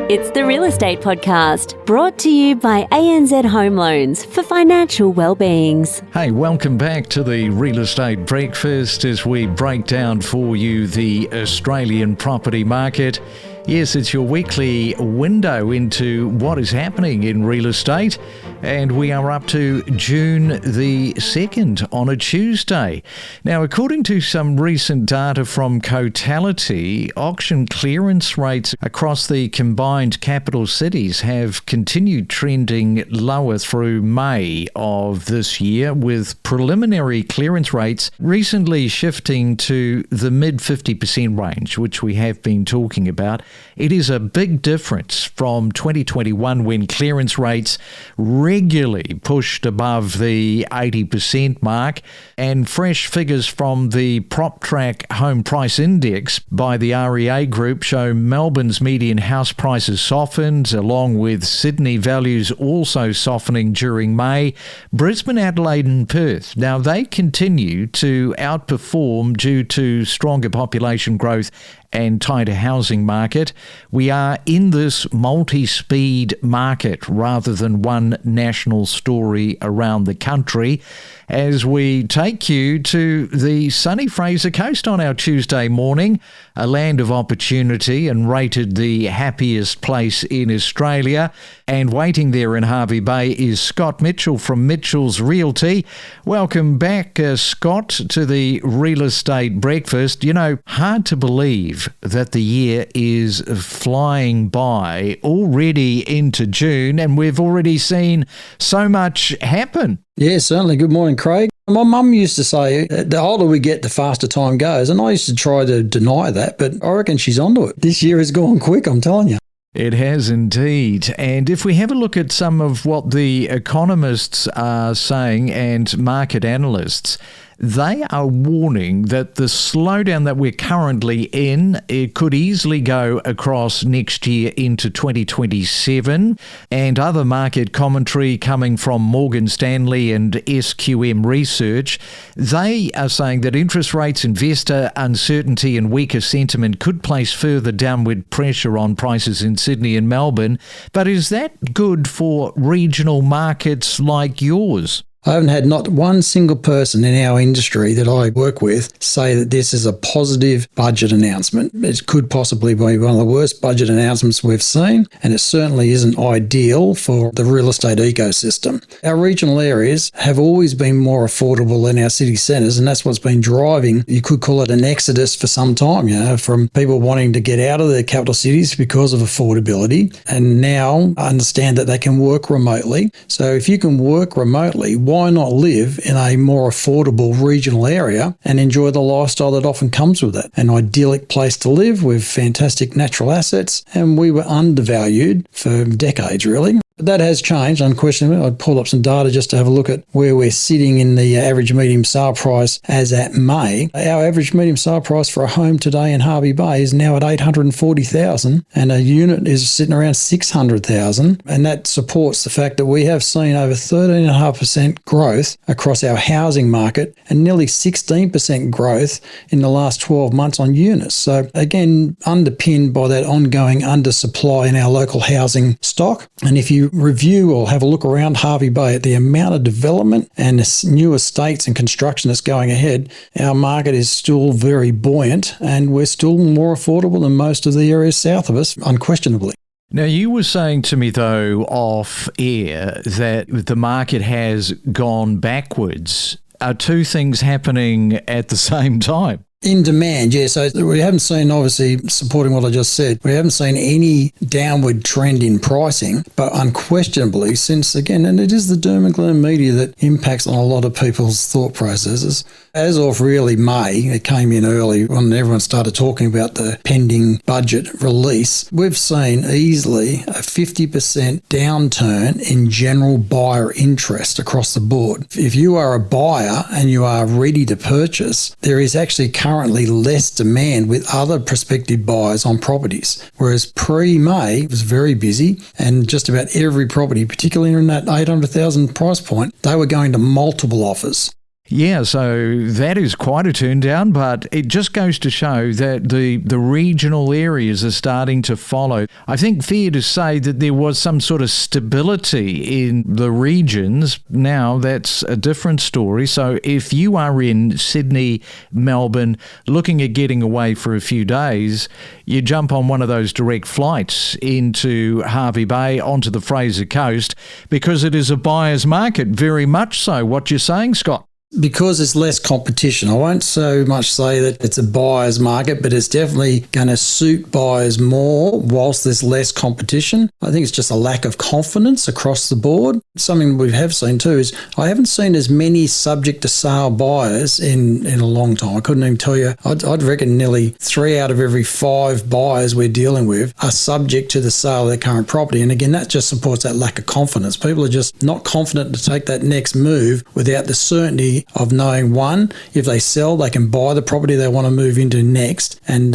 It's the Real Estate Podcast, brought to you by ANZ Home Loans for financial well-beings. Hey, welcome back to the Real Estate Breakfast as we break down for you the Australian property market. Yes, it's your weekly window into what is happening in real estate, and we are up to June the 2nd on a Tuesday. Now, according to some recent data from Cotality, auction clearance rates across the combined capital cities have continued trending lower through May of this year, with preliminary clearance rates recently shifting to the mid 50% range, which we have been talking about. It is a big difference from 2021, when clearance rates regularly pushed above the 80% mark, and fresh figures from the PropTrack Home Price Index by the REA Group show Melbourne's median house prices softened, along with Sydney values also softening during May. Brisbane, Adelaide and Perth, now they continue to outperform due to stronger population growth and tighter housing market. We are in this multi-speed market rather than one national story around the country, as we take you to the sunny Fraser Coast on our Tuesday morning, a land of opportunity and rated the happiest place in Australia. And waiting there in Hervey Bay is Scott Mitchell from Mitchell's Realty. Welcome back, Scott, to the Real Estate Breakfast. You know, hard to believe that the year is flying by, already into June, and we've already seen so much happen. Yeah, certainly. Good morning, Craig. My mum used to say, the older we get, the faster time goes. And I used to try to deny that, but I reckon she's onto it. This year has gone quick, I'm telling you. It has indeed. And if we have a look at some of what the economists are saying and market analysts, they are warning that the slowdown that we're currently in, it could easily go across next year into 2027. And other market commentary coming from Morgan Stanley and SQM Research, they are saying that interest rates, investor uncertainty and weaker sentiment could place further downward pressure on prices in Sydney and Melbourne. But is that good for regional markets like yours? I haven't had not one single person in our industry that I work with say that this is a positive budget announcement. It could possibly be one of the worst budget announcements we've seen, and it certainly isn't ideal for the real estate ecosystem. Our regional areas have always been more affordable than our city centres, and that's what's been driving, you could call it an exodus for some time, from people wanting to get out of the capital cities because of affordability, and now understand that they can work remotely. So if you can work remotely, why not live in a more affordable regional area and enjoy the lifestyle that often comes with it? An idyllic place to live with fantastic natural assets, and we were undervalued for decades, really. That has changed, unquestionably. I'd pull up some data just to have a look at where we're sitting in the average medium sale price as at May. Our average medium sale price for a home today in Hervey Bay is now at $840,000, and a unit is sitting around $600,000. And that supports the fact that we have seen over 13.5% growth across our housing market and nearly 16% growth in the last 12 months on units. So again, underpinned by that ongoing undersupply in our local housing stock. And if you review or have a look around Hervey Bay at the amount of development and new estates and construction that's going ahead, our market is still very buoyant, and we're still more affordable than most of the areas south of us, unquestionably. Now, you were saying to me, though, off air, that the market has gone backwards. Are two things happening at the same time? In demand, yeah. So we haven't seen, obviously, supporting what I just said, we haven't seen any downward trend in pricing, but unquestionably, since, again, and it is the doom and gloom media that impacts on a lot of people's thought processes, as of really May, it came in early when everyone started talking about the pending budget release, we've seen easily a 50% downturn in general buyer interest across the board. If you are a buyer and you are ready to purchase, there is actually currently less demand with other prospective buyers on properties, whereas pre-May it was very busy, and just about every property, particularly in that 800,000 price point, they were going to multiple offers. Yeah, so that is quite a turn down, but it just goes to show that the regional areas are starting to follow. I think fair to say that there was some sort of stability in the regions. Now that's a different story. So if you are in Sydney, Melbourne, looking at getting away for a few days, you jump on one of those direct flights into Hervey Bay, onto the Fraser Coast, because it is a buyer's market, very much so. What you're saying, Scott? Because there's less competition. I won't so much say that it's a buyer's market, but it's definitely going to suit buyers more whilst there's less competition. I think it's just a lack of confidence across the board. Something we have seen too is I haven't seen as many subject to sale buyers in a long time. I couldn't even tell you. I'd reckon nearly 3 out of every 5 buyers we're dealing with are subject to the sale of their current property. And again, that just supports that lack of confidence. People are just not confident to take that next move without the certainty of knowing, one, if they sell, they can buy the property they want to move into next. And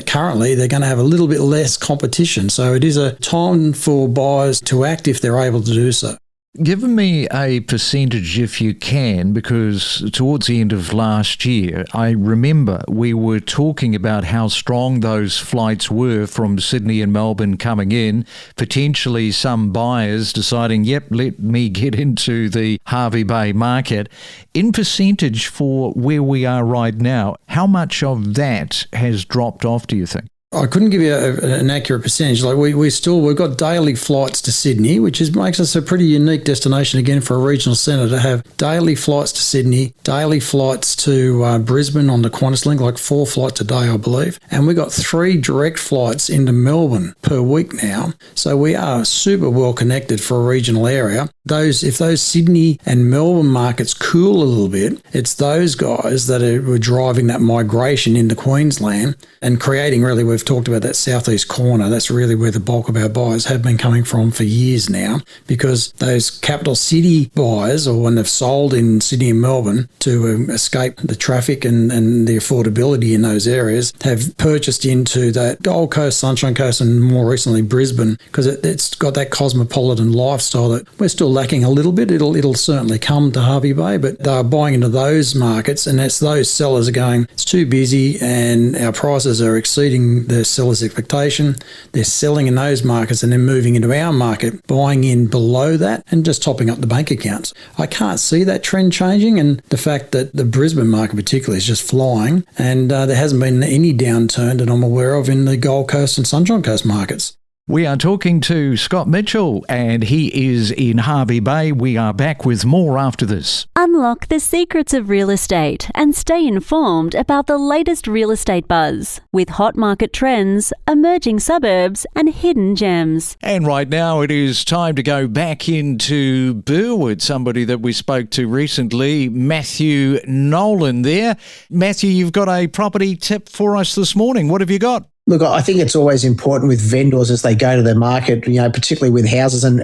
currently, they're going to have a little bit less competition. So it is a time for buyers to act if they're able to do so. Give me a percentage if you can, because towards the end of last year, I remember we were talking about how strong those flights were from Sydney and Melbourne coming in, potentially some buyers deciding, yep, let me get into the Hervey Bay market. In percentage for where we are right now, how much of that has dropped off, do you think? I couldn't give you an accurate percentage. Like we've got daily flights to Sydney, which makes us a pretty unique destination again for a regional centre to have daily flights to Sydney, daily flights to Brisbane on the Qantas link, like 4 flights a day, I believe. And we've got 3 direct flights into Melbourne per week now. So we are super well connected for a regional area. If those Sydney and Melbourne markets cool a little bit, it's those guys that were driving that migration into Queensland and creating, really, we've talked about that southeast corner. That's really where the bulk of our buyers have been coming from for years now, because those capital city buyers, or when they've sold in Sydney and Melbourne to escape the traffic and the affordability in those areas, have purchased into that Gold Coast, Sunshine Coast, and more recently Brisbane, because it's got that cosmopolitan lifestyle that we're still lacking a little bit. It'll certainly come to Hervey Bay, but they're buying into those markets, and it's those sellers are going, it's too busy and our prices are exceeding the seller's expectation. They're selling in those markets and then moving into our market, buying in below that and just topping up the bank accounts. I can't see that trend changing, and the fact that the Brisbane market particularly is just flying, and there hasn't been any downturn that I'm aware of in the Gold Coast and Sunshine Coast markets. We are talking to Scott Mitchell, and he is in Hervey Bay. We are back with more after this. Unlock the secrets of real estate and stay informed about the latest real estate buzz with hot market trends, emerging suburbs, and hidden gems. And right now it is time to go back into Burwood, somebody that we spoke to recently, Matthew Nolan there. Matthew, you've got a property tip for us this morning. What have you got? Look, I think it's always important with vendors as they go to the market, particularly with houses and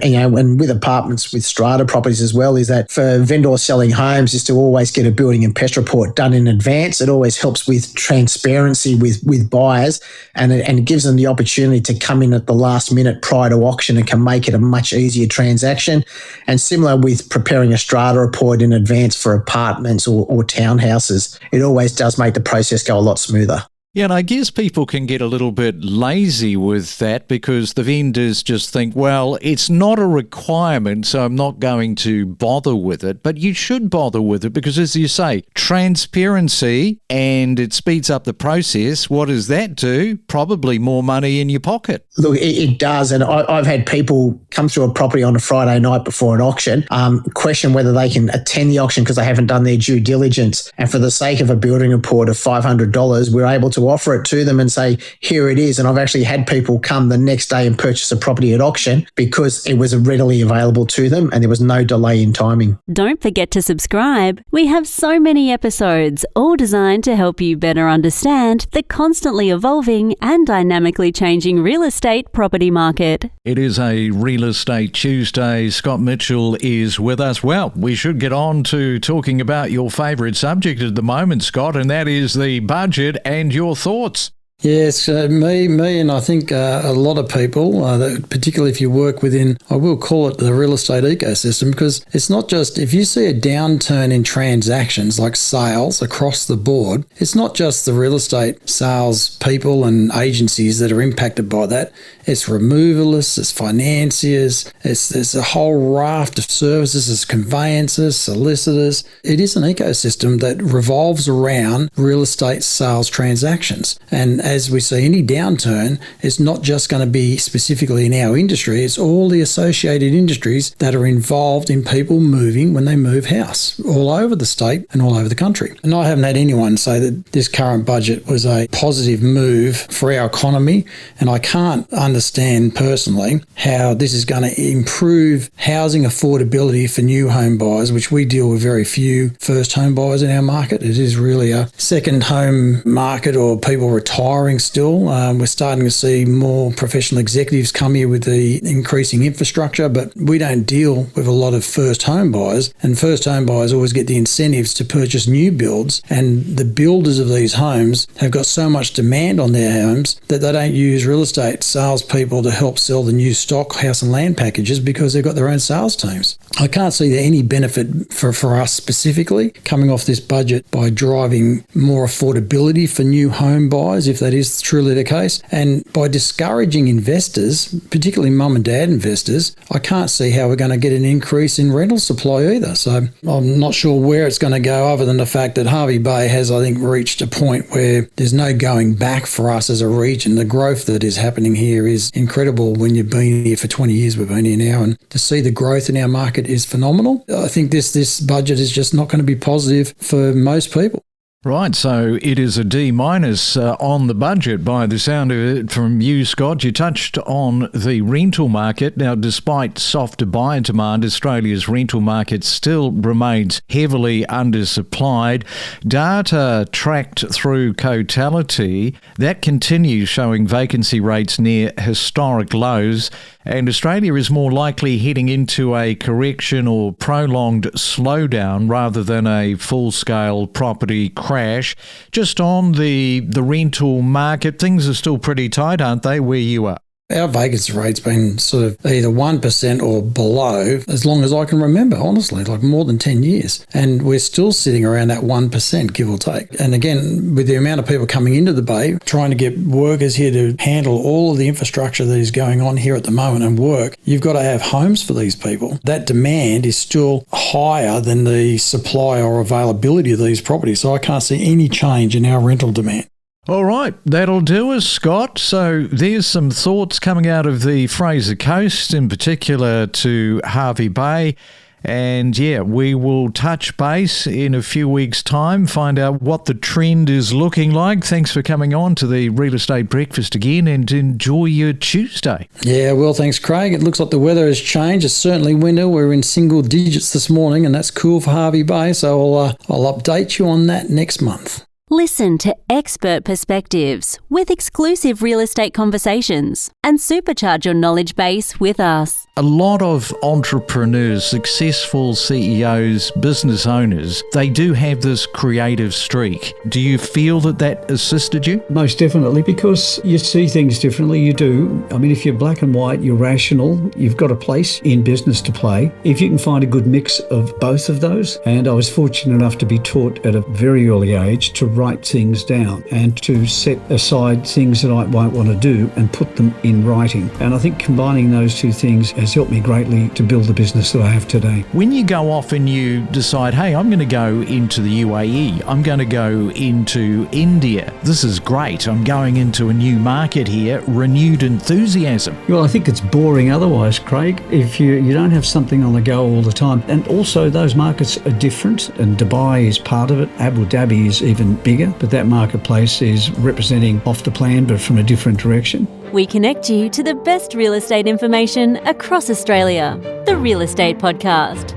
with apartments, with strata properties as well, is that for vendors selling homes is to always get a building and pest report done in advance. It always helps with transparency with buyers, and it gives them the opportunity to come in at the last minute prior to auction and can make it a much easier transaction. And similar with preparing a strata report in advance for apartments or townhouses, it always does make the process go a lot smoother. Yeah, and I guess people can get a little bit lazy with that because the vendors just think, well, it's not a requirement, so I'm not going to bother with it. But you should bother with it because, as you say, transparency, and it speeds up the process. What does that do? Probably more money in your pocket. Look, it does. And I've had people come through a property on a Friday night before an auction, question whether they can attend the auction because they haven't done their due diligence. And for the sake of a building report of $500, we're able to offer it to them and say, here it is. And I've actually had people come the next day and purchase a property at auction because it was readily available to them and there was no delay in timing. Don't forget to subscribe. We have so many episodes, all designed to help you better understand the constantly evolving and dynamically changing real estate property market. It is a Real Estate Tuesday. Scott Mitchell is with us. Well, we should get on to talking about your favourite subject at the moment, Scott, and that is the budget and your thoughts. Yes, me and I think a lot of people, particularly if you work within, I will call it the real estate ecosystem, because it's not just, if you see a downturn in transactions like sales across the board, it's not just the real estate sales people and agencies that are impacted by that. It's removalists, it's financiers, there's a whole raft of services, it's conveyancers, solicitors. It is an ecosystem that revolves around real estate sales transactions. And as we see any downturn, it's not just going to be specifically in our industry, it's all the associated industries that are involved in people moving when they move house all over the state and all over the country. And I haven't had anyone say that this current budget was a positive move for our economy, and I can't understand personally how this is going to improve housing affordability for new home buyers, which we deal with very few first home buyers in our market. It is really a second home market, or people retiring still. We're starting to see more professional executives come here with the increasing infrastructure, but we don't deal with a lot of first home buyers, and first home buyers always get the incentives to purchase new builds, and the builders of these homes have got so much demand on their homes that they don't use real estate salespeople to help sell the new stock, house and land packages, because they've got their own sales teams. I can't see any benefit for us specifically coming off this budget by driving more affordability for new home buyers, if that is truly the case, and by discouraging investors, particularly mum and dad investors. I can't see how we're going to get an increase in rental supply either. So I'm not sure where it's going to go, other than the fact that Hervey Bay has, I think, reached a point where there's no going back for us as a region. The growth that is happening here is incredible. When you've been here for 20 years, we've been here now, and to see the growth in our market is phenomenal. I think this budget is just not going to be positive for most people. Right, so it is a D- on the budget by the sound of it from you, Scott. You touched on the rental market. Now, despite softer buyer demand, Australia's rental market still remains heavily undersupplied. Data tracked through Cotality, that continues showing vacancy rates near historic lows, and Australia is more likely heading into a correction or prolonged slowdown rather than a full-scale property crash. Just on the rental market, things are still pretty tight, aren't they, where you are? Our vacancy rate's been sort of either 1% or below as long as I can remember, honestly, like more than 10 years. And we're still sitting around that 1%, give or take. And again, with the amount of people coming into the Bay, trying to get workers here to handle all of the infrastructure that is going on here at the moment and work, you've got to have homes for these people. That demand is still higher than the supply or availability of these properties. So I can't see any change in our rental demand. All right, that'll do us, Scott. So there's some thoughts coming out of the Fraser Coast, in particular to Hervey Bay. And yeah, we will touch base in a few weeks' time, find out what the trend is looking like. Thanks for coming on to the Real Estate Breakfast again, and enjoy your Tuesday. Yeah, well, thanks, Craig. It looks like the weather has changed. It's certainly winter. We're in single digits this morning, and that's cool for Hervey Bay. So I'll update you on that next month. Listen to expert perspectives with exclusive real estate conversations and supercharge your knowledge base with us. A lot of entrepreneurs, successful CEOs, business owners, they do have this creative streak. Do you feel that assisted you? Most definitely, because you see things differently, you do. I mean, if you're black and white, you're rational, you've got a place in business to play. If you can find a good mix of both of those, and I was fortunate enough to be taught at a very early age to write things down and to set aside things that I won't want to do and put them in writing. And I think combining those two things has helped me greatly to build the business that I have today. When you go off and you decide, hey, I'm going to go into the UAE, I'm going to go into India, this is great, I'm going into a new market here, renewed enthusiasm. Well, I think it's boring otherwise, Craig, if you don't have something on the go all the time. And also those markets are different, and Dubai is part of it. Abu Dhabi is even bigger, but that marketplace is representing off the plan but from a different direction. We connect you to the best real estate information across Australia. The Real Estate Podcast.